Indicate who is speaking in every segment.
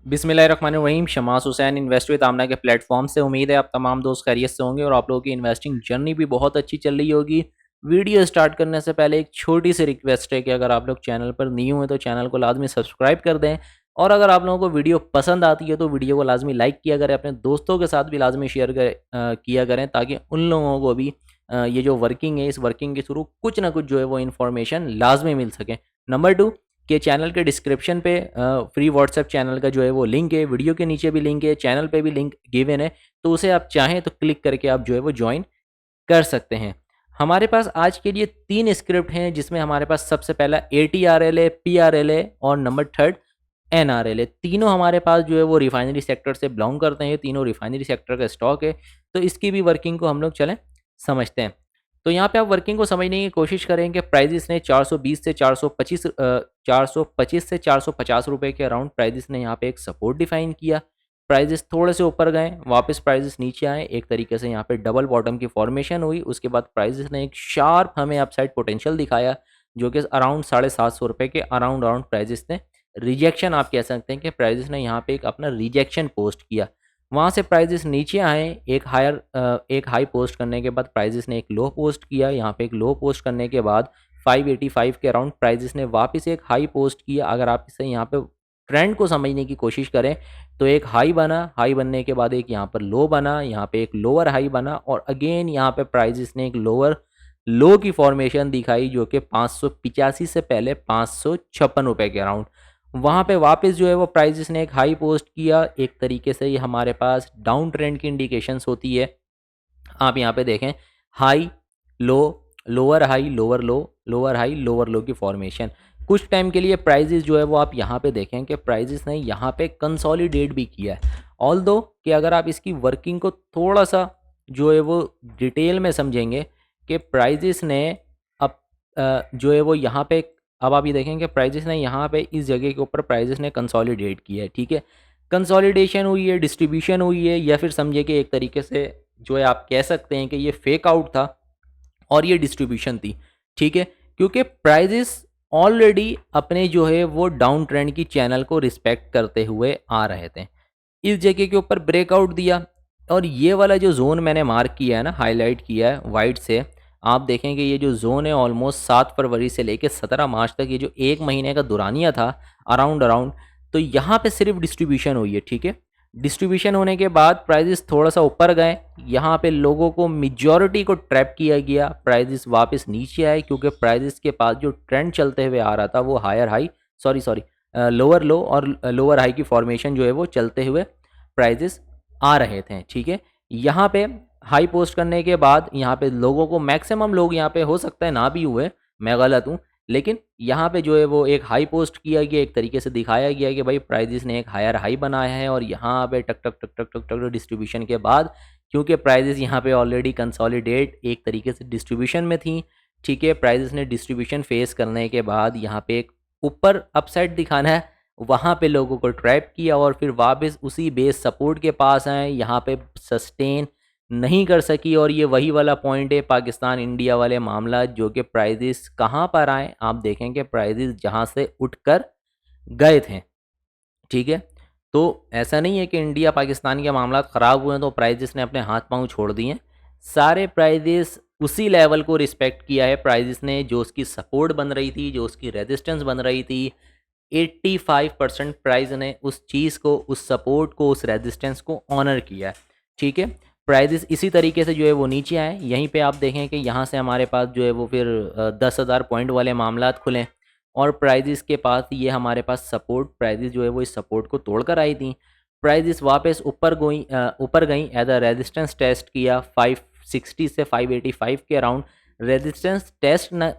Speaker 1: बिस्मिल्लाहिर्रहमानिर्रहीम। Shama's Hussain invest with आमना के platform से उम्मीद है आप तमाम दोस्त खैरियत से होंगे और आप लोगों की इन्वेस्टिंग जर्नी भी बहुत अच्छी चल रही होगी। वीडियो स्टार्ट करने से पहले एक छोटी सी रिक्वेस्ट है कि अगर आप लोग चैनल पर न्यू हैं तो चैनल को लाजमी सब्सक्राइब कर दें, और अगर आप लोगों को वीडियो पसंद आती है तो वीडियो को लाजमी लाइक किया करें, अपने दोस्तों के साथ भी लाजमी शेयर किया करें, ताकि उन लोगों को भी ये जो वर्किंग है, इस वर्किंग के थ्रू कुछ ना कुछ जो है वो इन्फॉर्मेशन लाजमी मिल सके। नंबर 2, कि चैनल के डिस्क्रिप्शन पे फ्री व्हाट्सएप चैनल का जो है वो लिंक है, वीडियो के नीचे भी लिंक है, चैनल पे भी लिंक गिवन है, तो उसे आप चाहें तो क्लिक करके आप जो है वो ज्वाइन कर सकते हैं। हमारे पास आज के लिए 3 स्क्रिप्ट हैं, जिसमें हमारे पास सबसे पहला ATRL है, PRL है और नंबर थर्ड NRL है। तीनों हमारे पास जो है वो रिफाइनरी सेक्टर से बिलोंग करते हैं, तीनों रिफाइनरी सेक्टर का स्टॉक है। तो इसकी भी वर्किंग को हम लोग चलें समझते हैं। तो यहाँ पे आप वर्किंग को समझने की कोशिश करेंगे। प्राइजेस ने 420 से 425 से 450 रुपए के अराउंड प्राइजेस ने यहाँ पे एक सपोर्ट डिफाइन किया। प्राइजेस थोड़े से ऊपर गए, वापस प्राइजेस नीचे आए, एक तरीके से यहाँ पे डबल बॉटम की फॉर्मेशन हुई। उसके बाद प्राइजेस ने एक शार्प हमें अपसाइड पोटेंशियल दिखाया, जो कि अराउंड 750 रुपये के अराउंड प्राइजेस ने रिजेक्शन, आप कह सकते हैं कि प्राइजेस ने यहाँ पे एक अपना रिजेक्शन पोस्ट किया। वहाँ से प्राइजेस नीचे आए, एक हाई पोस्ट करने के बाद प्राइजेस ने एक लो पोस्ट किया। यहाँ पे एक लो पोस्ट करने के बाद 585 के अराउंड प्राइजेस ने वापस एक हाई पोस्ट किया। अगर आप इसे यहाँ पे ट्रेंड को समझने की कोशिश करें तो एक हाई बना, हाई बनने के बाद एक यहाँ पर लो बना, यहाँ पे एक लोअर हाई बना, और अगेन यहाँ पे प्राइजेस ने एक लोअर लो की फॉर्मेशन दिखाई, जो कि 585 से पहले 556 रुपये के अराउंड। वहाँ पे वापस जो है वो प्राइजेस ने एक हाई पोस्ट किया। एक तरीके से ये हमारे पास डाउन ट्रेंड की इंडिकेशंस होती है। आप यहाँ पे देखें, high low, lower high, lower low, lower high, lower लो की फॉर्मेशन। कुछ टाइम के लिए प्राइजेस जो है वो आप यहाँ पे देखें कि प्राइजेस ने यहाँ पे कंसोलिडेट भी किया है। ऑल्दो कि अगर आप इसकी वर्किंग को थोड़ा सा जो है वो डिटेल में समझेंगे कि प्राइजेस ने अब जो है वो यहाँ पे, अब आप ये देखेंगे प्राइजेस ने यहाँ पे इस जगह के ऊपर प्राइजेस ने कंसोलिडेट किया है। ठीक है, कंसोलिडेशन हुई है, डिस्ट्रीब्यूशन हुई है, या फिर समझिए कि एक तरीके से जो है आप कह सकते हैं कि ये फेक आउट था और ये डिस्ट्रीब्यूशन थी। ठीक है, क्योंकि प्राइजेस ऑलरेडी अपने जो है वो डाउन ट्रेंड की चैनल को रिस्पेक्ट करते हुए आ रहे थे। इस जगह के ऊपर ब्रेकआउट दिया, और ये वाला जो जोन मैंने मार्क किया है ना, हाईलाइट किया है वाइट से, आप देखेंगे ये जो जोन है ऑलमोस्ट 7 फरवरी से लेकर 17 मार्च तक, ये जो एक महीने का दुरानिया था अराउंड, तो यहाँ पे सिर्फ डिस्ट्रीब्यूशन हुई है। ठीक है, डिस्ट्रीब्यूशन होने के बाद प्राइजेस थोड़ा सा ऊपर गए, यहाँ पे लोगों को मेजॉरिटी को ट्रैप किया गया, प्राइजेस वापस नीचे आए, क्योंकि प्राइजेस के पास जो ट्रेंड चलते हुए आ रहा था वो higher high, sorry lower low और लोअर हाई की फॉर्मेशन जो है वो चलते हुए प्राइजेस आ रहे थे। ठीक है, यहाँ पे हाई पोस्ट करने के बाद यहाँ पे लोगों को, मैक्सिमम लोग यहाँ पे, हो सकता है ना भी हुए, मैं गलत हूँ, लेकिन यहाँ पे जो है वो एक हाई पोस्ट किया गया, एक तरीके से दिखाया गया कि भाई प्राइजेस ने एक हायर हाई बनाया है, और यहाँ पे टक टक टक टक टक टक डिस्ट्रीब्यूशन के बाद, क्योंकि प्राइजेस यहाँ पे ऑलरेडी कंसोलिडेट एक तरीके से डिस्ट्रीब्यूशन में थी। ठीक है, प्राइजेस ने डिस्ट्रीब्यूशन फेस करने के बाद यहाँ पे एक ऊपर अपसाइड दिखाना है, वहाँ पे लोगों को ट्रैप किया, और फिर वापस उसी बेस सपोर्ट के पास आए, यहाँ पे सस्टेन नहीं कर सकी। और ये वही वाला पॉइंट है पाकिस्तान इंडिया वाले मामला, जो कि प्राइजेस कहाँ पर आए, आप देखेंगे प्राइजेस जहाँ से उठकर गए थे। ठीक है, तो ऐसा नहीं है कि इंडिया पाकिस्तान के मामला ख़राब हुए हैं तो प्राइजेस ने अपने हाथ पांव छोड़ दिए हैं। सारे प्राइजेस उसी लेवल को रिस्पेक्ट किया है प्राइजेस ने, जो उसकी सपोर्ट बन रही थी, जो उसकी रेजिस्टेंस बन रही थी। 85% प्राइस ने उस चीज़ को, उस सपोर्ट को, उस रेजिस्टेंस को ऑनर किया है। ठीक है, प्राइजेस इसी तरीके से जो है वो नीचे आए। यहीं पे आप देखें कि यहाँ से हमारे पास जो है वो फिर 10,000 पॉइंट वाले मामला खुले, और प्राइजेस के पास ये हमारे पास सपोर्ट, प्राइजेस जो है वो इस सपोर्ट को तोड़कर आई थी। प्राइजेस वापस ऊपर गई एज अ रेजिस्टेंस टेस्ट किया 560 से 585 के अराउंड। रेजिस्टेंस टेस्ट ना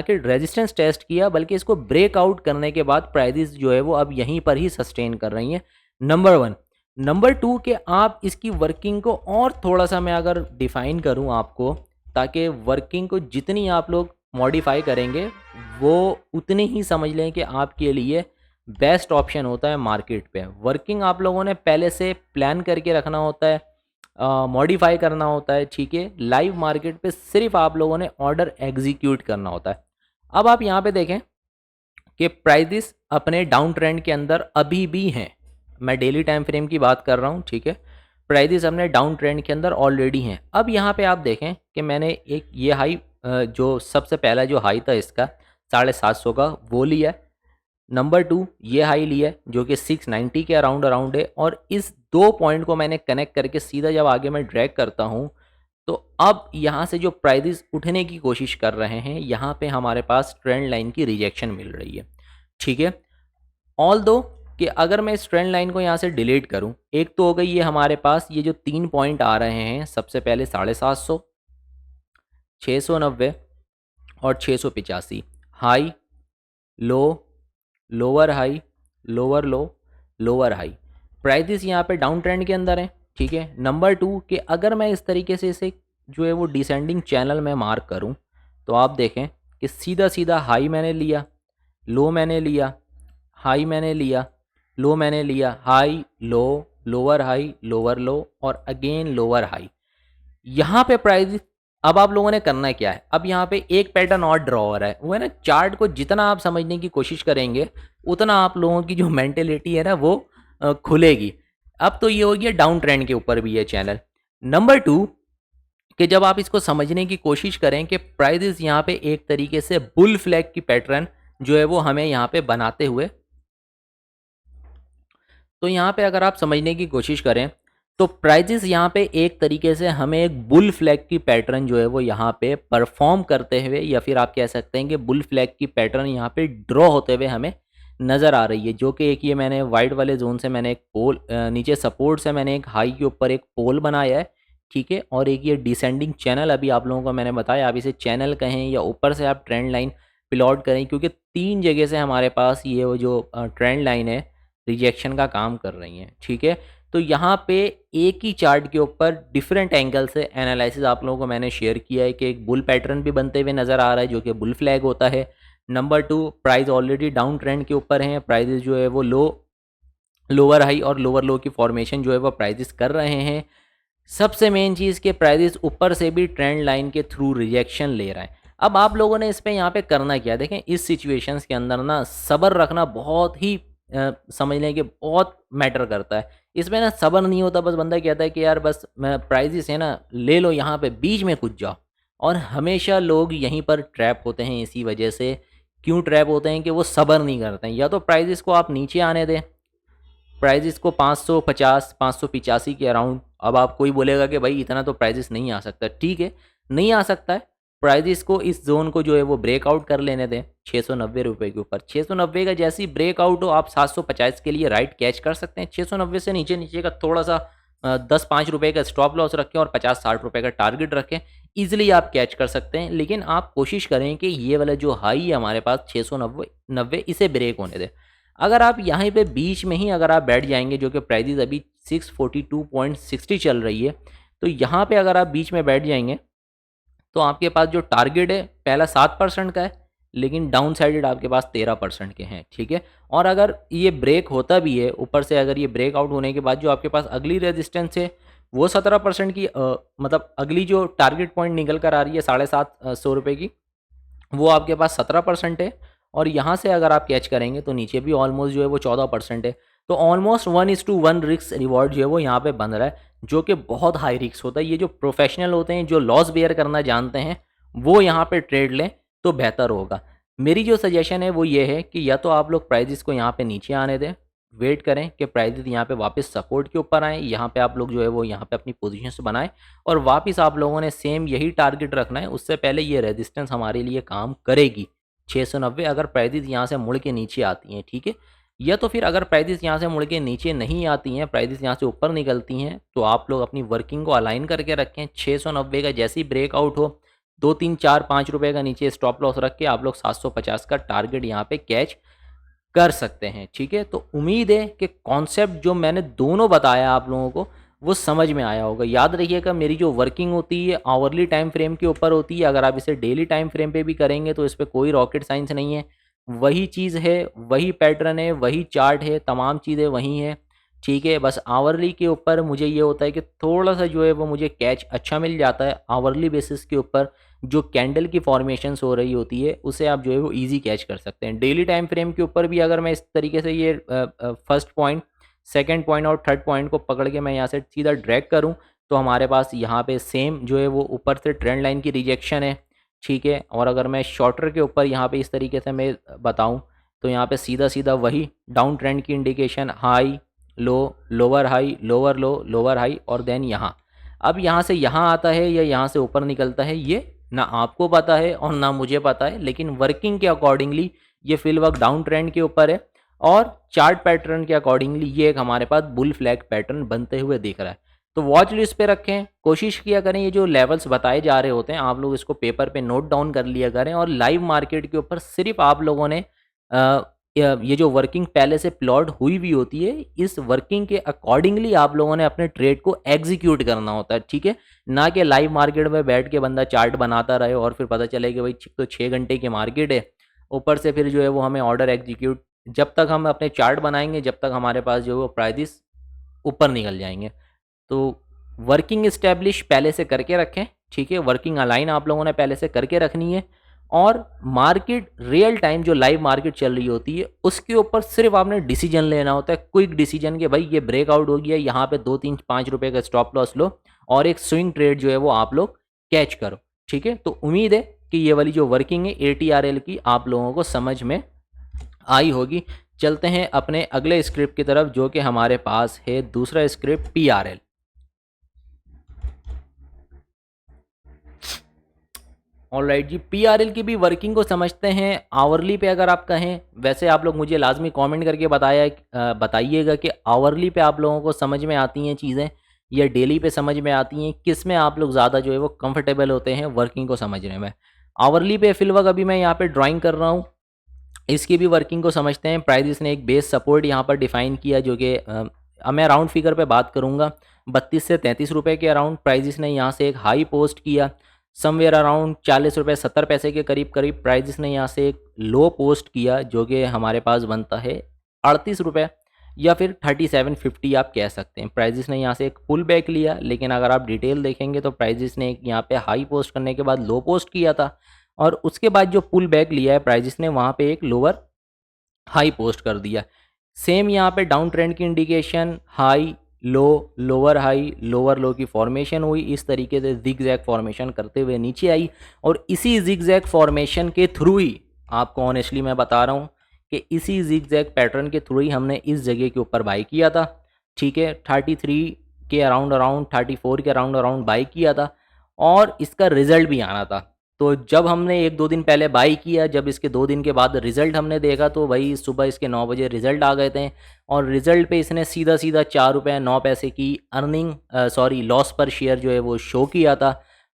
Speaker 1: कि रेजिस्टेंस टेस्ट किया, बल्कि इसको ब्रेकआउट करने के बाद प्राइजेस जो है वो अब यहीं पर ही सस्टेन कर रही हैं। नंबर 1। नंबर 2 कि आप इसकी वर्किंग को और थोड़ा सा मैं अगर डिफ़ाइन करूं आपको, ताकि वर्किंग को जितनी आप लोग मॉडिफाई करेंगे वो उतनी ही समझ लें कि आपके लिए बेस्ट ऑप्शन होता है मार्केट पे। वर्किंग आप लोगों ने पहले से प्लान करके रखना होता है, मॉडिफाई करना होता है। ठीक है, लाइव मार्केट पे सिर्फ आप लोगों ने ऑर्डर एग्जीक्यूट करना होता है। अब आप यहाँ पे देखें कि प्राइजेस अपने डाउन ट्रेंड के अंदर अभी भी हैं। मैं डेली टाइम फ्रेम की बात कर रहा हूँ, ठीक है। प्राइजेस अपने डाउन ट्रेंड के अंदर ऑलरेडी हैं। अब यहाँ पे आप देखें कि मैंने एक ये हाई जो सबसे पहला जो हाई था इसका 750 का वो लिया है। नंबर 2 ये हाई लिया है जो कि 690 के अराउंड अराउंड है, और इस 2 पॉइंट को मैंने कनेक्ट करके सीधा जब आगे मैं ड्रैग करता हूँ, तो अब यहाँ से जो प्राइजेस उठने की कोशिश कर रहे हैं, यहाँ पे हमारे पास ट्रेंड लाइन की रिजेक्शन मिल रही है, ठीक है। ऑल दो कि अगर मैं इस ट्रेंड लाइन को यहाँ से डिलीट करूँ, एक तो हो गई ये हमारे पास ये जो 3 पॉइंट आ रहे हैं, सबसे पहले 750, 690 और 685, high low, lower high, lower low, lower high, prices यहाँ पे डाउन ट्रेंड के अंदर हैं, ठीक है। नंबर 2 कि अगर मैं इस तरीके से इसे जो है वो डिसेंडिंग चैनल में मार्क करूँ, तो आप देखें कि सीधा सीधा हाई मैंने लिया, लो मैंने लिया, हाई मैंने लिया, लो मैंने लिया, high low, lower high, lower low और अगेन लोअर हाई। यहाँ पे प्राइस, अब आप लोगों ने करना क्या है, अब यहाँ पे एक पैटर्न और ड्रॉ हो रहा है, वो है ना, चार्ट को जितना आप समझने की कोशिश करेंगे उतना आप लोगों की जो मेंटेलिटी है ना वो खुलेगी। अब तो ये हो गया डाउन ट्रेंड के ऊपर भी ये चैनल। नंबर 2 कि जब आप इसको समझने की कोशिश करें कि प्राइजेस यहाँ पे एक तरीके से बुल फ्लैग की पैटर्न जो है वो हमें यहाँ पे बनाते हुए, तो यहाँ पे अगर आप समझने की कोशिश करें तो प्राइजेस यहाँ पे एक तरीके से हमें एक बुल फ्लैग की पैटर्न जो है वो यहाँ पे परफॉर्म करते हुए, या फिर आप कह सकते हैं कि बुल फ्लैग की पैटर्न यहाँ पे ड्रॉ होते हुए हमें नज़र आ रही है, जो कि एक ये मैंने वाइट वाले जोन से मैंने एक पोल नीचे सपोर्ट से मैंने एक हाई के ऊपर एक पोल बनाया है, ठीक है। और एक ये डिसेंडिंग चैनल अभी आप लोगों को मैंने बताया, आप इसे चैनल कहें या ऊपर से आप ट्रेंड लाइन प्लॉट करें, क्योंकि 3 जगह से हमारे पास ये वो जो ट्रेंड लाइन है रिजेक्शन का काम कर रही हैं, ठीक है। तो यहाँ पे एक ही चार्ट के ऊपर डिफरेंट एंगल से एनालिसिस आप लोगों को मैंने शेयर किया है कि एक बुल पैटर्न भी बनते हुए नज़र आ रहा है जो कि बुल फ्लैग होता है। Number 2 price already down trend के ऊपर हैं, प्राइजेस जो है वो लोअर हाई और लोअर लो की फॉर्मेशन जो है वो प्राइजेस कर रहे हैं। सबसे मेन चीज़ के प्राइजेस ऊपर से भी ट्रेंड लाइन के थ्रू रिजेक्शन ले रहा है। अब आप लोगों ने इस पे यहाँ पे करना क्या, देखें इस सिचुएशंस के अंदर ना सब्र रखना बहुत ही समझ लें कि बहुत मैटर करता है। इसमें ना सब्र नहीं होता, बस बंदा कहता है कि यार बस मैं प्राइजेस है ना ले लो, यहाँ पे बीच में कूद जाओ। और हमेशा लोग यहीं पर ट्रैप होते हैं, इसी वजह से क्यों ट्रैप होते हैं कि वो सब्र नहीं करते हैं। या तो प्राइजेस को आप नीचे आने दें, प्राइजेस को 550 585 के अराउंड। अब आप कोई बोलेगा कि भाई इतना तो प्राइजेस नहीं आ सकता, ठीक है नहीं आ सकता है, प्राइजेस को इस जोन को जो है वो ब्रेकआउट कर लेने दें 690 रुपये के ऊपर। 690 का जैसे ही ब्रेकआउट हो आप 750 के लिए राइट कैच कर सकते हैं। 690 से नीचे नीचे का थोड़ा सा 10-5 रुपये का स्टॉप लॉस रखें और 50-60 रुपये का टारगेट रखें, ईजिली आप कैच कर सकते हैं। लेकिन आप कोशिश करें कि ये वाला जो हाई है हमारे पास 690 इसे ब्रेक होने दें। अगर आप यहाँ पे बीच में ही अगर आप बैठ जाएंगे, जो कि प्राइजेस अभी 642.60 चल रही है, तो यहाँ पे अगर आप बीच में बैठ जाएंगे तो आपके पास जो टारगेट है पहला 7% का है, लेकिन डाउन साइडेड आपके पास 13% के हैं, ठीक है। और अगर ये ब्रेक होता भी है ऊपर से, अगर ये ब्रेकआउट होने के बाद जो आपके पास अगली रेजिस्टेंस है वो 17% की मतलब अगली जो टारगेट पॉइंट निकल कर आ रही है 750 रुपये की, वो आपके पास 17% है। और यहाँ से अगर आप कैच करेंगे तो नीचे भी ऑलमोस्ट जो है वो 14% है। तो ऑलमोस्ट 1:1 रिस्क रिवॉर्ड जो है वो यहाँ पे बन रहा है, जो कि बहुत हाई रिस्क होता है। ये जो प्रोफेशनल होते हैं, जो लॉस बेयर करना जानते हैं, वो यहाँ पे ट्रेड लें तो बेहतर होगा। मेरी जो सजेशन है वो ये है कि या तो आप लोग प्राइजेस को यहाँ पे नीचे आने दें, वेट करें कि प्राइजेस यहाँ पे वापस सपोर्ट के ऊपर आएँ, यहाँ पे आप लोग जो है वो यहाँ पे अपनी पोजीशंस बनाएं, और वापस आप लोगों ने सेम यही टारगेट रखना है। उससे पहले ये रेजिस्टेंस हमारे लिए काम करेगी 690, अगर प्राइजेस यहाँ से मुड़ के नीचे आती हैं, ठीक है। या तो फिर अगर प्राइजेस यहाँ से मुड़ के नीचे नहीं आती हैं, प्राइजेस यहाँ से ऊपर निकलती हैं, तो आप लोग अपनी वर्किंग को अलाइन करके रखें। 690 का जैसे ही ब्रेकआउट हो 2 3 4 5 रुपये का नीचे स्टॉप लॉस रख के आप लोग 750 का टारगेट यहाँ पे कैच कर सकते हैं, ठीक है। तो उम्मीद है कि कॉन्सेप्ट जो मैंने दोनों बताया आप लोगों को वो समझ में आया होगा। याद रखिएगा मेरी जो वर्किंग होती है आवरली टाइम फ्रेम के ऊपर होती है, अगर आप इसे डेली टाइम फ्रेम पे भी करेंगे तो इस पर कोई रॉकेट साइंस नहीं है, वही चीज़ है, वही पैटर्न है, वही चार्ट है, तमाम चीज़ें वही हैं, ठीक है। बस आवरली के ऊपर मुझे ये होता है कि थोड़ा सा जो है वो मुझे कैच अच्छा मिल जाता है। आवरली बेसिस के ऊपर जो कैंडल की फॉर्मेशंस हो रही होती है उसे आप जो है वो इजी कैच कर सकते हैं। डेली टाइम फ्रेम के ऊपर भी अगर मैं इस तरीके से ये फर्स्ट पॉइंट सेकंड पॉइंट और थर्ड पॉइंट को पकड़ के मैं यहाँ से सीधा ड्रैग करूँ तो हमारे पास यहाँ पे सेम जो है वो ऊपर से ट्रेंड लाइन की रिजेक्शन है, ठीक है। और अगर मैं शॉर्टर के ऊपर यहाँ पे इस तरीके से मैं बताऊँ तो यहाँ पे सीधा सीधा वही डाउन ट्रेंड की indication, high low, lower high, lower low, lower high, और देन यहाँ। अब यहाँ से यहाँ आता है या यहाँ से ऊपर निकलता है, ये ना आपको पता है और ना मुझे पता है, लेकिन वर्किंग के अकॉर्डिंगली ये फिल वक्त डाउन ट्रेंड के ऊपर है और चार्ट पैटर्न के अकॉर्डिंगली ये एक हमारे पास बुल फ्लैग पैटर्न बनते हुए दिख रहा है। तो वॉच लिस्ट पे रखें, कोशिश किया करें ये जो लेवल्स बताए जा रहे होते हैं आप लोग इसको पेपर पे नोट डाउन कर लिया करें, और लाइव मार्केट के ऊपर सिर्फ आप लोगों ने ये जो वर्किंग पहले से प्लॉट हुई हुई होती है, इस वर्किंग के अकॉर्डिंगली आप लोगों ने अपने ट्रेड को एग्जीक्यूट करना होता है, ठीक है। ना कि लाइव मार्केट में बैठ के बंदा चार्ट बनाता रहे और फिर पता चले कि भाई तो 6 घंटे की मार्केट है, ऊपर से फिर जो है वो हमें ऑर्डर एग्जीक्यूट, जब तक हम अपने चार्ट बनाएंगे जब तक हमारे पास जो है वो प्राइस ऊपर निकल जाएंगे। तो वर्किंग इस्टेब्लिश पहले से करके रखें, ठीक है। वर्किंग अलाइन आप लोगों ने पहले से करके रखनी है, और मार्केट रियल टाइम जो लाइव मार्केट चल रही होती है उसके ऊपर सिर्फ आपने डिसीजन लेना होता है, क्विक डिसीजन कि भाई ये ब्रेकआउट हो गया, यहाँ पे 2 3 5 रुपए का स्टॉप लॉस लो और एक स्विंग ट्रेड जो है वो आप लोग कैच करो, ठीक है। तो उम्मीद है कि ये वाली जो वर्किंग है ATRL की आप लोगों को समझ में आई होगी। चलते हैं अपने अगले स्क्रिप्ट की तरफ जो कि हमारे पास है दूसरा स्क्रिप्ट PRL। ऑलराइट जी, PRL की भी वर्किंग को समझते हैं। आवरली पे अगर आप कहें, वैसे आप लोग मुझे लाजमी कमेंट करके बताइएगा कि आवरली पे आप लोगों को समझ में आती हैं चीज़ें या डेली पे समझ में आती हैं, किस में आप लोग ज़्यादा जो है वो कंफर्टेबल होते हैं वर्किंग को समझने में। आवरली पे फिलहाल अभी मैं यहाँ पे ड्राइंग कर रहा हूँ, इसकी भी वर्किंग को समझते हैं। प्राइस ने एक बेस सपोर्ट यहाँ पर डिफाइन किया जो कि मैं अराउंड फिगर पे बात करूँगा 32 से 33 रुपये के अराउंड। प्राइस ने यहाँ से एक हाई पोस्ट किया समवेयर अराउंड 40 रुपये 70 पैसे के करीब करीब। प्राइस ने यहाँ से एक लो पोस्ट किया जो कि हमारे पास बनता है 38 रुपये या फिर 37.50 आप कह सकते हैं। प्राइस ने यहाँ से एक पुल बैक लिया, लेकिन अगर आप डिटेल देखेंगे तो प्राइस ने एक यहाँ पे हाई पोस्ट करने के बाद लो पोस्ट किया था, और उसके बाद जो पुल बैक लिया है प्राइस ने वहाँ पे एक लोअर हाई पोस्ट कर दिया। सेम यहाँ पे डाउन ट्रेंड की indication, high low, lower high, lower लो की फॉर्मेशन हुई, इस तरीके से जिगजैग फॉर्मेशन करते हुए नीचे आई, और इसी जिगजैग फॉर्मेशन के थ्रू ही आपको ऑनेस्टली मैं बता रहा हूँ कि इसी जिगजैग पैटर्न के थ्रू ही हमने इस जगह के ऊपर बाई किया था, ठीक है। 33 के अराउंड 34 के अराउंड बाई किया था, और इसका रिजल्ट भी आना था। तो जब हमने 1-2 दिन पहले बाई किया, जब इसके 2 दिन के बाद रिज़ल्ट हमने देखा तो भाई सुबह इसके 9 बजे रिज़ल्ट आ गए थे, और रिज़ल्ट पे इसने सीधा सीधा 4 रुपये 9 पैसे की लॉस पर शेयर जो है वो शो किया था।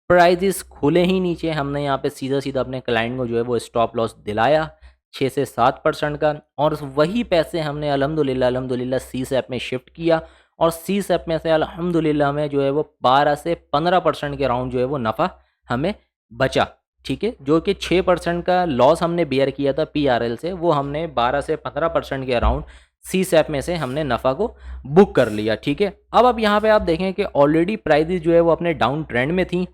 Speaker 1: प्राइजेस खुले ही नीचे, हमने यहाँ पे सीधा सीधा अपने क्लाइंट को जो है वो स्टॉप लॉस दिलाया 6 से 7% का, और वही पैसे हमने अल्हम्दुलिल्लाह CSAP में शिफ्ट किया, और CSAP में से अल्हम्दुलिल्लाह में जो है वो 12 से 15% के अराउंड जो है वो नफ़ा हमें बचा, ठीक है। जो कि 6% का लॉस हमने बेयर किया था PRL से, वो हमने 12 से 15% के अराउंड CSAP में से हमने नफ़ा को बुक कर लिया, ठीक है। अब यहाँ पे आप देखें कि ऑलरेडी प्राइजेस जो है वो अपने डाउन ट्रेंड में थी,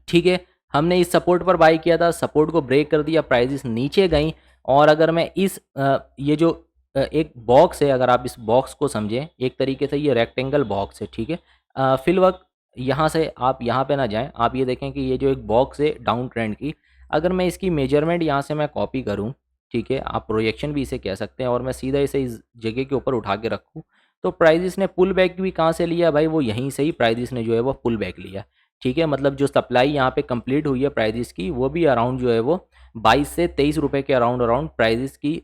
Speaker 1: ठीक है। हमने इस सपोर्ट पर बाई किया था, सपोर्ट को ब्रेक कर दिया, प्राइजेस नीचे गई। और अगर मैं इस ये जो एक बॉक्स है, अगर आप इस बॉक्स को समझें एक तरीके से, ये रेक्टेंगल बॉक्स है, ठीक है। फिल वक्त यहाँ से आप यहाँ पे ना जाएं, आप ये देखें कि ये जो एक बॉक्स है डाउन ट्रेंड की, अगर मैं इसकी मेजरमेंट यहाँ से मैं कॉपी करूँ, ठीक है, आप प्रोजेक्शन भी इसे कह सकते हैं, और मैं सीधा इसे इस जगह के ऊपर उठा के रखूँ, तो प्राइजेस ने पुल बैक भी कहाँ से लिया भाई, वो यहीं से ही प्राइजेस ने जो है वो पुल बैक लिया, ठीक है। मतलब जो सप्लाई यहाँ पे कंप्लीट हुई है प्राइजेस की, वो भी अराउंड जो है वो 22 से 23 रुपये के अराउंड प्राइजेस की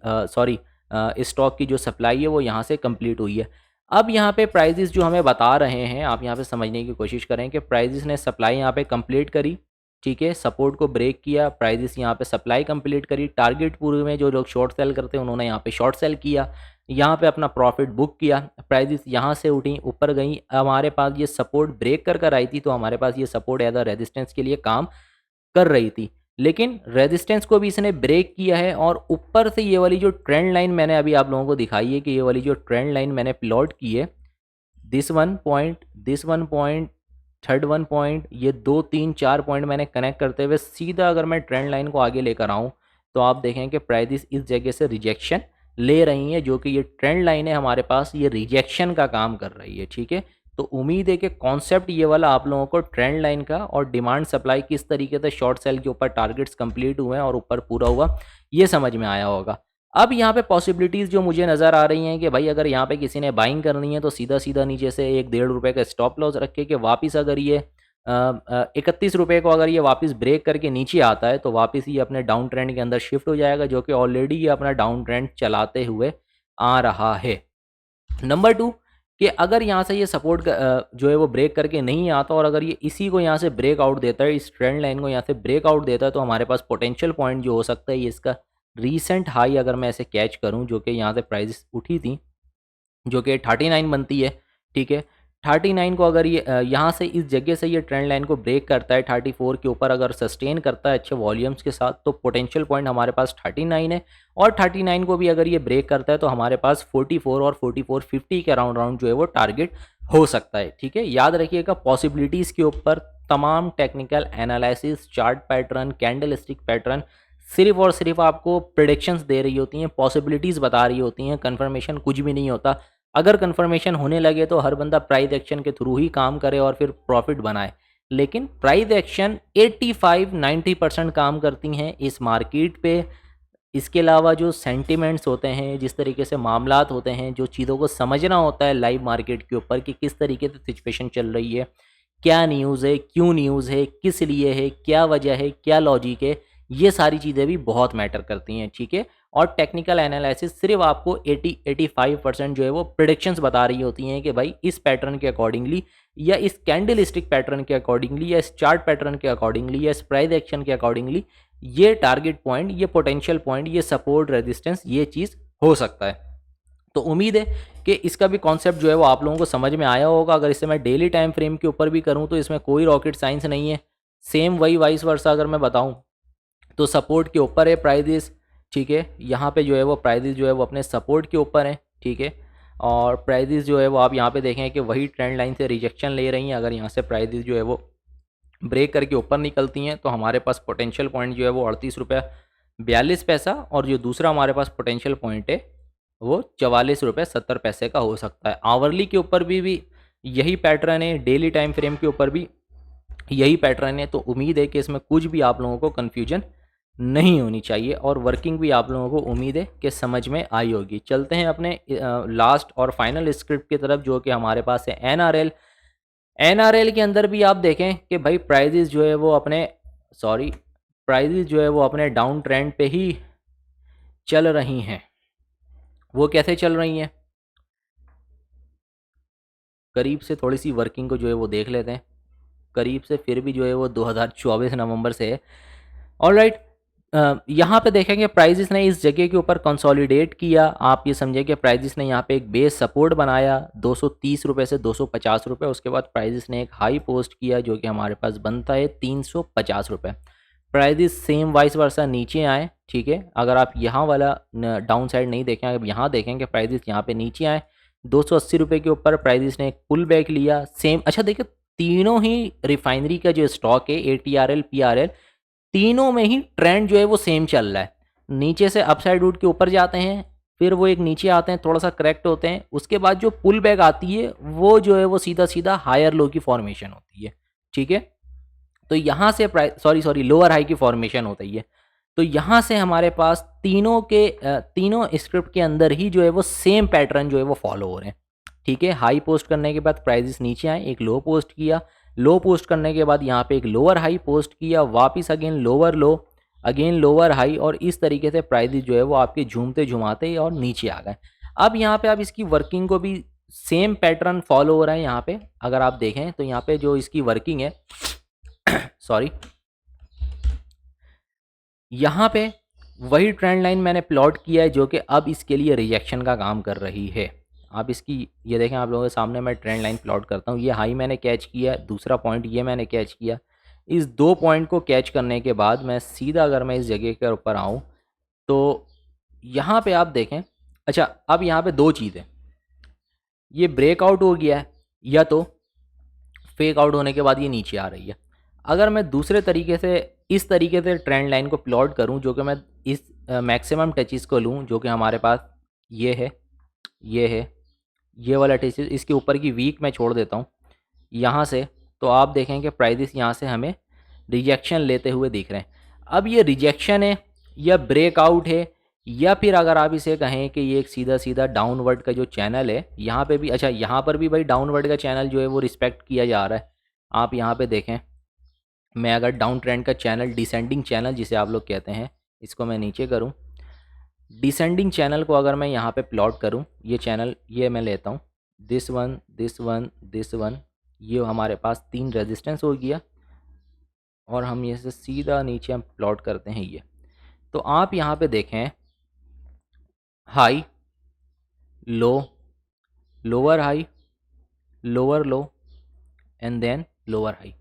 Speaker 1: स्टॉक की जो सप्लाई है वो यहाँ से कंप्लीट हुई है। अब यहाँ पे प्राइजेस जो हमें बता रहे हैं, आप यहाँ पे समझने की कोशिश करें कि प्राइजेस ने सप्लाई यहाँ पे कंप्लीट करी, ठीक है, सपोर्ट को ब्रेक किया, प्राइजेस यहाँ पे सप्लाई कंप्लीट करी, टारगेट पूरे में जो लोग शॉर्ट सेल करते हैं उन्होंने यहाँ पे शॉर्ट सेल किया, यहाँ पे अपना प्रॉफिट बुक किया, प्राइजेस यहाँ से उठी ऊपर गई, हमारे पास ये सपोर्ट ब्रेक कर आई थी, तो हमारे पास ये सपोर्ट एज अ रेजिस्टेंस के लिए काम कर रही थी, लेकिन रेजिस्टेंस को भी इसने ब्रेक किया है, और ऊपर से ये वाली जो ट्रेंड लाइन मैंने अभी आप लोगों को दिखाई है कि ये वाली जो ट्रेंड लाइन मैंने प्लॉट की है, this one point third 1 point, ये 2 3 4 पॉइंट मैंने कनेक्ट करते हुए सीधा अगर मैं ट्रेंड लाइन को आगे लेकर आऊँ तो आप देखें कि प्राइस इस जगह से रिजेक्शन ले रही हैं, जो कि ये ट्रेंड लाइन है हमारे पास, ये रिजेक्शन का काम कर रही है। ठीक है, तो उम्मीद है कि कॉन्सेप्ट ये वाला आप लोगों को ट्रेंड लाइन का और डिमांड सप्लाई किस तरीके से शॉर्ट सेल के ऊपर टारगेट्स कंप्लीट हुए हैं और ऊपर पूरा हुआ, ये समझ में आया होगा। अब यहाँ पे पॉसिबिलिटीज़ जो मुझे नज़र आ रही हैं कि भाई अगर यहाँ पे किसी ने बाइंग करनी है तो सीधा सीधा नीचे से 1-1.5 रुपये का स्टॉप लॉस रख के वापस अगर ये 31 रुपये को अगर ये वापस ब्रेक करके नीचे आता है तो वापस ये अपने डाउन ट्रेंड के अंदर शिफ्ट हो जाएगा, जो कि ऑलरेडी ये अपना डाउन ट्रेंड चलाते हुए आ रहा है। नंबर 2 कि अगर यहाँ से ये सपोर्ट जो है वो ब्रेक करके नहीं आता और अगर ये इसी को यहाँ से ब्रेक आउट देता है, इस ट्रेंड लाइन को यहाँ से ब्रेक आउट देता है, तो हमारे पास पोटेंशियल पॉइंट जो हो सकता है ये इसका रीसेंट हाई अगर मैं ऐसे कैच करूँ, जो कि यहाँ से प्राइस उठी थी, जो कि 39 बनती है। ठीक है, 39 को अगर ये यहाँ से इस जगह से ये ट्रेंड लाइन को ब्रेक करता है 34 के ऊपर अगर सस्टेन करता है अच्छे वॉल्यूम्स के साथ, तो पोटेंशियल पॉइंट हमारे पास 39 है। और 39 को भी अगर ये ब्रेक करता है तो हमारे पास 44 और 4450 के राउंड जो है वो टारगेट हो सकता है। ठीक है, याद रखिएगा पॉसिबिलिटीज़ के ऊपर तमाम technical analysis, chart pattern, candlestick pattern सिर्फ और सिर्फ आपको प्रेडिक्शंस दे रही होती हैं, पॉसिबिलिटीज़ बता रही होती हैं, कन्फर्मेशन कुछ भी नहीं होता। अगर कन्फर्मेशन होने लगे तो हर बंदा प्राइस एक्शन के थ्रू ही काम करे और फिर प्रॉफिट बनाए, लेकिन प्राइस एक्शन 85-90% काम करती हैं इस मार्केट पे। इसके अलावा जो सेंटिमेंट्स होते हैं, जिस तरीके से मामलात होते हैं, जो चीज़ों को समझना होता है लाइव मार्केट के ऊपर कि किस तरीके से सिचुएशन चल रही है, क्या न्यूज़ है, क्यों न्यूज़ है, किस लिए है, क्या वजह है, क्या लॉजिक है, ये सारी चीज़ें भी बहुत मैटर करती हैं। ठीक है, और टेक्निकल एनालिसिस सिर्फ आपको 80-85% जो है वो प्रेडिक्शंस बता रही होती हैं कि भाई इस पैटर्न के अकॉर्डिंगली या इस कैंडलस्टिक पैटर्न के अकॉर्डिंगली या इस चार्ट पैटर्न के अकॉर्डिंगली या इस प्राइस एक्शन के अकॉर्डिंगली ये टारगेट पॉइंट, ये पोटेंशियल पॉइंट, ये सपोर्ट रेजिस्टेंस, ये चीज़ हो सकता है। तो उम्मीद है कि इसका भी कॉन्सेप्ट जो है वो आप लोगों को समझ में आया होगा। अगर इसे मैं डेली टाइम फ्रेम के ऊपर भी करूँ तो इसमें कोई रॉकेट साइंस नहीं है, सेम वही वाइस वर्सा अगर मैं बताऊँ तो सपोर्ट के ऊपर है प्राइजेस। ठीक है, यहाँ पे जो है वो प्राइजेस जो है वो अपने सपोर्ट के ऊपर हैं। ठीक है, और प्राइजेस जो है वो आप यहाँ पे देखें कि वही ट्रेंड लाइन से रिजेक्शन ले रही हैं। अगर यहाँ से प्राइजेस जो है वो ब्रेक करके ऊपर निकलती हैं तो हमारे पास पोटेंशियल पॉइंट जो है वो 38 रुपया 42 पैसा, और जो दूसरा हमारे पास पोटेंशियल पॉइंट है वो 44 रुपये 70 पैसे का हो सकता है। आवरली के ऊपर भी यही पैटर्न है, डेली टाइम फ्रेम के ऊपर भी यही पैटर्न है। तो उम्मीद है कि इसमें कुछ भी आप लोगों को कन्फ्यूजन नहीं होनी चाहिए और वर्किंग भी आप लोगों को उम्मीद है कि समझ में आई होगी। चलते हैं अपने लास्ट और फाइनल स्क्रिप्ट की तरफ, जो कि हमारे पास है एनआरएल। एनआरएल के अंदर भी आप देखें कि भाई प्राइजेस जो है वो अपने डाउन ट्रेंड पे ही चल रही हैं। वो कैसे चल रही हैं, करीब से थोड़ी सी वर्किंग को जो है वो देख लेते हैं। करीब से फिर भी जो है वो 2024 नवंबर से है। ऑलराइट, यहाँ पे देखेंगे प्राइजेस ने इस जगह के ऊपर कंसोलिडेट किया। आप ये समझिए कि प्राइजेस ने यहाँ पे एक बेस सपोर्ट बनाया 230 रुपये से 250 रुपये। उसके बाद प्राइजेस ने एक हाई पोस्ट किया जो कि हमारे पास बनता है 350 रुपये। प्राइजेस सेम वाइस वर्सा नीचे आए। ठीक है, अगर आप यहाँ वाला डाउन साइड नहीं देखें, अब यहाँ देखेंगे प्राइजेस यहाँ पे नीचे आए 280 रुपये के ऊपर प्राइजेस ने एक पुल बैक लिया सेम। अच्छा देखिए, तीनों ही रिफाइनरी का जो स्टॉक है ATRL PRL, तीनों में ही ट्रेंड जो है वो सेम चल रहा है। नीचे से अपसाइड रूट के ऊपर जाते हैं, फिर वो एक नीचे आते हैं, थोड़ा सा करेक्ट होते हैं, उसके बाद जो पुल बैक आती है वो जो है वो सीधा सीधा हायर लो की फॉर्मेशन होती है। ठीक है, तो यहाँ से लोअर हाई की फॉर्मेशन होती है। तो यहाँ से हमारे पास तीनों स्क्रिप्ट के अंदर ही जो है वो सेम पैटर्न जो है वो फॉलो हो रहे हैं। ठीक है, हाई पोस्ट करने के बाद प्राइजेस नीचे आए, एक लो पोस्ट किया, लो पोस्ट करने के बाद यहाँ पे एक लोअर हाई पोस्ट किया, वापस अगेन लोअर लो, अगेन लोअर हाई, और इस तरीके से प्राइजेस जो है वो आपके झूमते झुमाते और नीचे आ गए। अब यहाँ पे आप इसकी वर्किंग को भी सेम पैटर्न फॉलो हो रहा है। यहाँ पे अगर आप देखें तो यहाँ पे जो इसकी वर्किंग है यहाँ पे वही ट्रेंड लाइन मैंने प्लॉट किया है जो कि अब इसके लिए रिजेक्शन का काम कर रही है। आप इसकी ये देखें, आप लोगों के सामने मैं ट्रेंड लाइन प्लॉट करता हूँ। ये हाई मैंने कैच किया, दूसरा पॉइंट ये मैंने कैच किया। इस दो पॉइंट को कैच करने के बाद मैं सीधा अगर मैं इस जगह के ऊपर आऊँ तो यहाँ पे आप देखें। अच्छा, अब यहाँ पे दो चीज़ें, ये ब्रेकआउट हो गया है या तो फेक आउट होने के बाद ये नीचे आ रही है। अगर मैं दूसरे तरीके से इस तरीके से ट्रेंड लाइन को प्लॉट करूं, जो कि मैं इस मैक्सिमम टचेस को लूं जो कि हमारे पास ये है, ये है, ये वाला टेसिस, इसके ऊपर की वीक मैं छोड़ देता हूँ यहाँ से, तो आप देखें कि प्राइजेस यहाँ से हमें रिजेक्शन लेते हुए दिख रहे हैं। अब ये रिजेक्शन है या ब्रेकआउट है, या फिर अगर आप इसे कहें कि ये एक सीधा सीधा डाउनवर्ड का जो चैनल है यहाँ पे भी, अच्छा यहाँ पर भी भाई डाउनवर्ड का चैनल जो है वो रिस्पेक्ट किया जा रहा है। आप यहाँ पे देखें, मैं अगर डाउन ट्रेंड का चैनल, डिसेंडिंग चैनल जिसे आप लोग कहते हैं, इसको मैं नीचे करूँ, डिसेंडिंग चैनल को अगर मैं यहाँ पे प्लॉट करूँ, ये चैनल ये मैं लेता हूँ, this one, this one, this one, ये हमारे पास 3 रेजिस्टेंस हो गया, और हम ये से सीधा नीचे हम प्लॉट करते हैं ये। तो आप यहाँ पे देखें, high, low, lower high, lower low, and then lower high.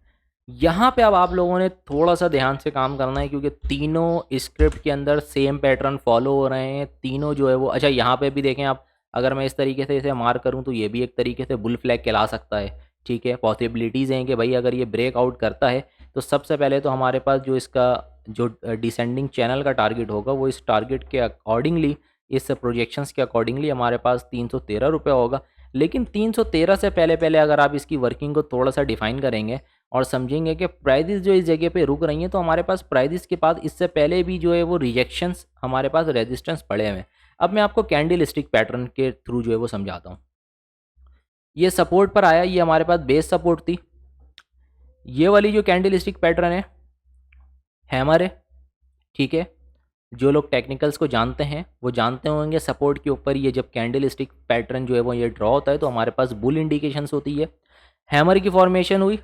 Speaker 1: यहाँ पे अब आप लोगों ने थोड़ा सा ध्यान से काम करना है, क्योंकि तीनों स्क्रिप्ट के अंदर सेम पैटर्न फॉलो हो रहे हैं, तीनों जो है वो, अच्छा यहाँ पे भी देखें आप, अगर मैं इस तरीके से इसे मार्क करूँ तो ये भी एक तरीके से बुल फ्लैग कहला सकता है। ठीक है, पॉसिबिलिटीज़ हैं कि भाई अगर ये ब्रेकआउट करता है तो सबसे पहले तो हमारे पास जो इसका जो डिसेंडिंग चैनल का टारगेट होगा वो इस टारगेट के अकॉर्डिंगली, इस प्रोजेक्शंस के अकॉर्डिंगली हमारे पास 313 रुपये होगा। लेकिन 313 से पहले पहले अगर आप इसकी वर्किंग को थोड़ा सा डिफाइन करेंगे और समझेंगे कि प्राइजेस जो इस जगह पे रुक रही हैं, तो हमारे पास प्राइजेस के पास इससे पहले भी जो है वो रिजेक्शंस, हमारे पास रेजिस्टेंस पड़े हुए हैं। अब मैं आपको कैंडल स्टिक पैटर्न के थ्रू जो है वो समझाता हूँ। ये सपोर्ट पर आया, ये हमारे पास बेस सपोर्ट थी, ये वाली जो कैंडल स्टिक पैटर्न है हैमर है। ठीक है, जो लोग टेक्निकल्स को जानते हैं वो जानते होंगे, सपोर्ट के ऊपर ये जब कैंडल स्टिक पैटर्न जो है वो ये ड्रॉ होता है तो हमारे पास बुल इंडिकेशंस होती है। हैमर की फॉर्मेशन हुई,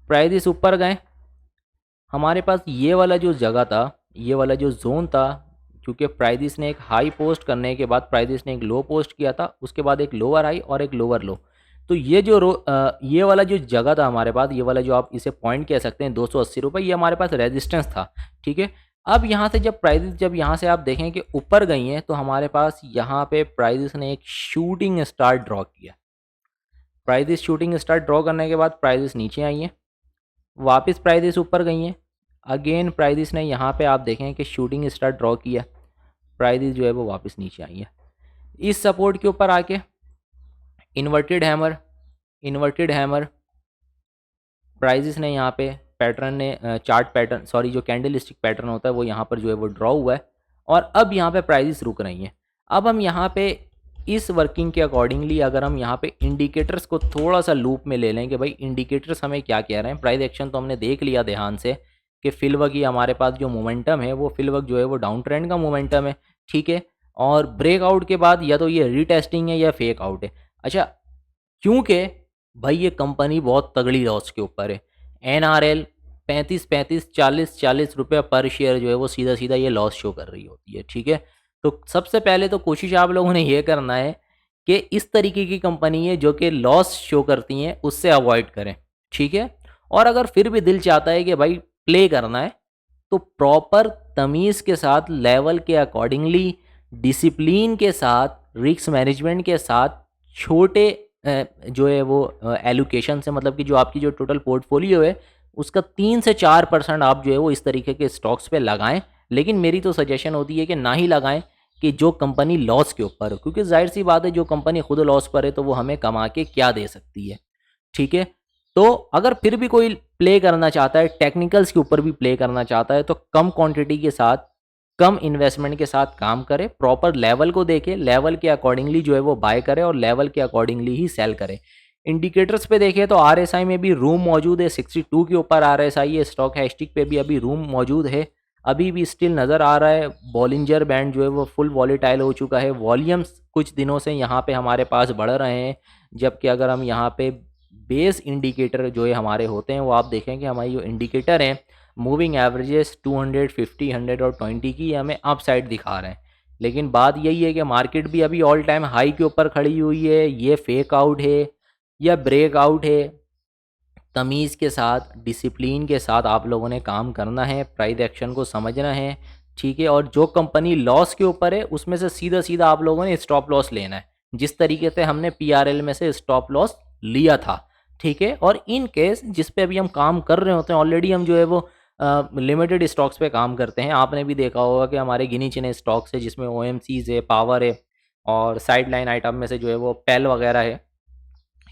Speaker 1: प्राइजेस ऊपर गए, हमारे पास ये वाला जो जगह था, ये वाला जो जोन था, क्योंकि प्राइजेस ने एक हाई पोस्ट करने के बाद प्राइजेस ने एक लो पोस्ट किया था, उसके बाद एक लोअर हाई और एक लोअर लो, तो ये जो ये वाला जो जगह था हमारे पास, ये वाला जो आप इसे पॉइंट कह सकते हैं 280 रुपये, ये हमारे पास रेजिस्टेंस था। ठीक है, अब यहाँ से जब प्राइजेस, जब यहाँ से आप देखें कि ऊपर गई हैं, तो हमारे पास यहाँ पे प्राइजेस ने एक शूटिंग स्टार ड्रॉ किया। प्राइजेस शूटिंग स्टार ड्रॉ करने के बाद प्राइजेस नीचे आई हैं, वापस प्राइजेस ऊपर गई हैं, अगेन प्राइजेस ने यहाँ पे आप देखें कि शूटिंग स्टार ड्रॉ किया, प्राइजेस जो है वो वापस नीचे आई है। इस सपोर्ट के ऊपर आके inverted hammer, inverted hammer, prices ने यहाँ पे पैटर्न ने चार्ट पैटर्न, सॉरी जो कैंडल स्टिक पैटर्न होता है वो यहाँ पर जो है वो ड्रॉ हुआ है, और अब यहाँ पे प्राइजेस रुक रही हैं। अब हम यहाँ पे इस वर्किंग के अकॉर्डिंगली अगर हम यहाँ पे इंडिकेटर्स को थोड़ा सा लूप में ले लें कि भाई इंडिकेटर्स हमें क्या कह रहे हैं। प्राइस एक्शन तो हमने देख लिया ध्यान से कि फिलवक ही हमारे पास जो मोमेंटम है वो फिलवक जो है वो डाउन ट्रेंड का मोमेंटम है। ठीक है, और ब्रेकआउट के बाद या तो ये रीटेस्टिंग है या फेक आउट है। अच्छा, क्योंकि भाई ये कंपनी बहुत तगड़ी लॉस के ऊपर है, NRL 35 40 रुपये पर शेयर जो है वो सीधा सीधा ये लॉस शो कर रही होती है। ठीक है, तो सबसे पहले तो कोशिश आप लोगों ने ये करना है कि इस तरीके की कंपनी है जो कि लॉस शो करती हैं उससे अवॉइड करें। ठीक है, और अगर फिर भी दिल चाहता है कि भाई प्ले करना है तो प्रॉपर तमीज़ के साथ, लेवल के अकॉर्डिंगली, डिसिप्लिन के साथ, रिस्क मैनेजमेंट के साथ, छोटे जो है वो एलोकेशन से, मतलब कि जो आपकी जो टोटल पोर्टफोलियो है उसका 3 से 4% आप जो है वो इस तरीके के स्टॉक्स पे लगाएं। लेकिन मेरी तो सजेशन होती है कि ना ही लगाएं कि जो कंपनी लॉस के ऊपर हो, क्योंकि जाहिर सी बात है जो कंपनी खुद लॉस पर है तो वो हमें कमा के क्या दे सकती है। ठीक है, तो अगर फिर भी कोई प्ले करना चाहता है, टेक्निकल्स के ऊपर भी प्ले करना चाहता है, तो कम क्वांटिटी के साथ, कम इन्वेस्टमेंट के साथ काम करे, प्रॉपर लेवल को देखे, लेवल के अकॉर्डिंगली जो है वो बाय करे और लेवल के अकॉर्डिंगली ही सेल करे। इंडिकेटर्स पे देखें तो RSI में भी रूम मौजूद है, 62 के ऊपर RSI है, स्टॉक हैशटिक पे भी अभी रूम मौजूद है, अभी भी स्टिल नज़र आ रहा है। बॉलिंजर बैंड जो है वो फुल वॉलेटाइल हो चुका है, वॉल्यूम्स कुछ दिनों से यहाँ पे हमारे पास बढ़ रहे हैं, जबकि अगर हम यहाँ पे बेस इंडिकेटर जो है हमारे होते हैं वो आप देखें कि हमारी जो इंडिकेटर हैं मूविंग एवरेजेस 250, 100 और 20 की हमें अप साइड दिखा रहे हैं। लेकिन बात यही है कि मार्केट भी अभी ऑल टाइम हाई के ऊपर खड़ी हुई है, ये फेक आउट है या ब्रेकआउट है। तमीज़ के साथ, डिसिप्लिन के साथ आप लोगों ने काम करना है, प्राइस एक्शन को समझना है। ठीक है, और जो कंपनी लॉस के ऊपर है उसमें से सीधा सीधा आप लोगों ने स्टॉप लॉस लेना है, जिस तरीके से हमने PRL में से स्टॉप लॉस लिया था। ठीक है, और इन केस जिस पे अभी हम काम कर रहे होते हैं ऑलरेडी, हम जो है वो लिमिटेड स्टॉक्स पे काम करते हैं। आपने भी देखा होगा कि हमारे गिने चुने स्टॉक्स है जिसमें OMCs है, पावर है, और साइड लाइन आइटम में से जो है वो पेल वगैरह है,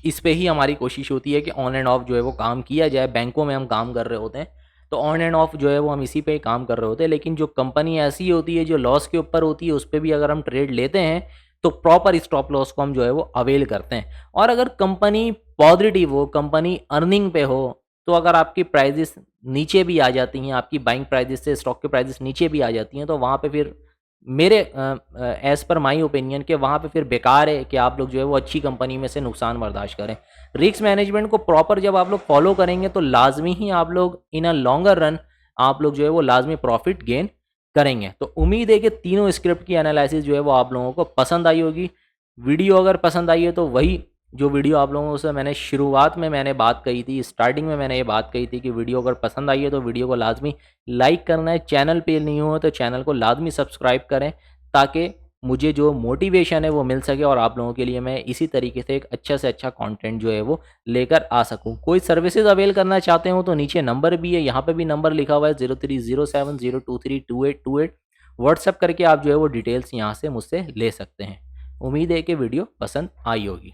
Speaker 1: इस पे ही हमारी कोशिश होती है कि ऑन एंड ऑफ जो है वो काम किया जाए। बैंकों में हम काम कर रहे होते हैं तो ऑन एंड ऑफ जो है वो हम इसी पे ही काम कर रहे होते हैं। लेकिन जो कंपनी ऐसी होती है जो लॉस के ऊपर होती है, उस पर भी अगर हम ट्रेड लेते हैं तो प्रॉपर स्टॉप लॉस को हम जो है वो अवेल करते हैं। और अगर कंपनी पॉजिटिव हो, कंपनी अर्निंग पे हो, तो अगर आपकी प्राइजेस नीचे भी आ जाती हैं, आपकी बाइंग प्राइजेस से स्टॉक के प्राइजेस नीचे भी आ जाती हैं, तो वहाँ पे फिर मेरे एज़ पर माई ओपिनियन के वहाँ पे फिर बेकार है कि आप लोग जो है वो अच्छी कंपनी में से नुकसान बर्दाश्त करें। रिस्क मैनेजमेंट को प्रॉपर जब आप लोग फॉलो करेंगे तो लाजमी ही आप लोग इन अ लॉन्गर रन आप लोग जो है वो लाजमी प्रॉफिट गेन करेंगे। तो उम्मीद है कि तीनों स्क्रिप्ट की एनालिसिस जो है वो आप लोगों को पसंद आई होगी। वीडियो अगर पसंद आई है तो वही जो वीडियो आप लोगों से मैंने शुरुआत में मैंने बात कही थी, स्टार्टिंग में मैंने ये बात कही थी कि वीडियो अगर पसंद आई है तो वीडियो को लाजमी लाइक करना है। चैनल पे नहीं हो तो चैनल को लाजमी सब्सक्राइब करें ताकि मुझे जो मोटिवेशन है वो मिल सके और आप लोगों के लिए मैं इसी तरीके से एक अच्छा से अच्छा कंटेंट जो है वो लेकर आ सकूं। कोई सर्विसेज अवेल करना चाहते हो तो नीचे नंबर भी है, यहाँ पे भी नंबर लिखा हुआ है 0307023288। व्हाट्सएप करके आप जो है वो डिटेल्स यहाँ से मुझसे ले सकते हैं। उम्मीद है कि वीडियो पसंद आई होगी।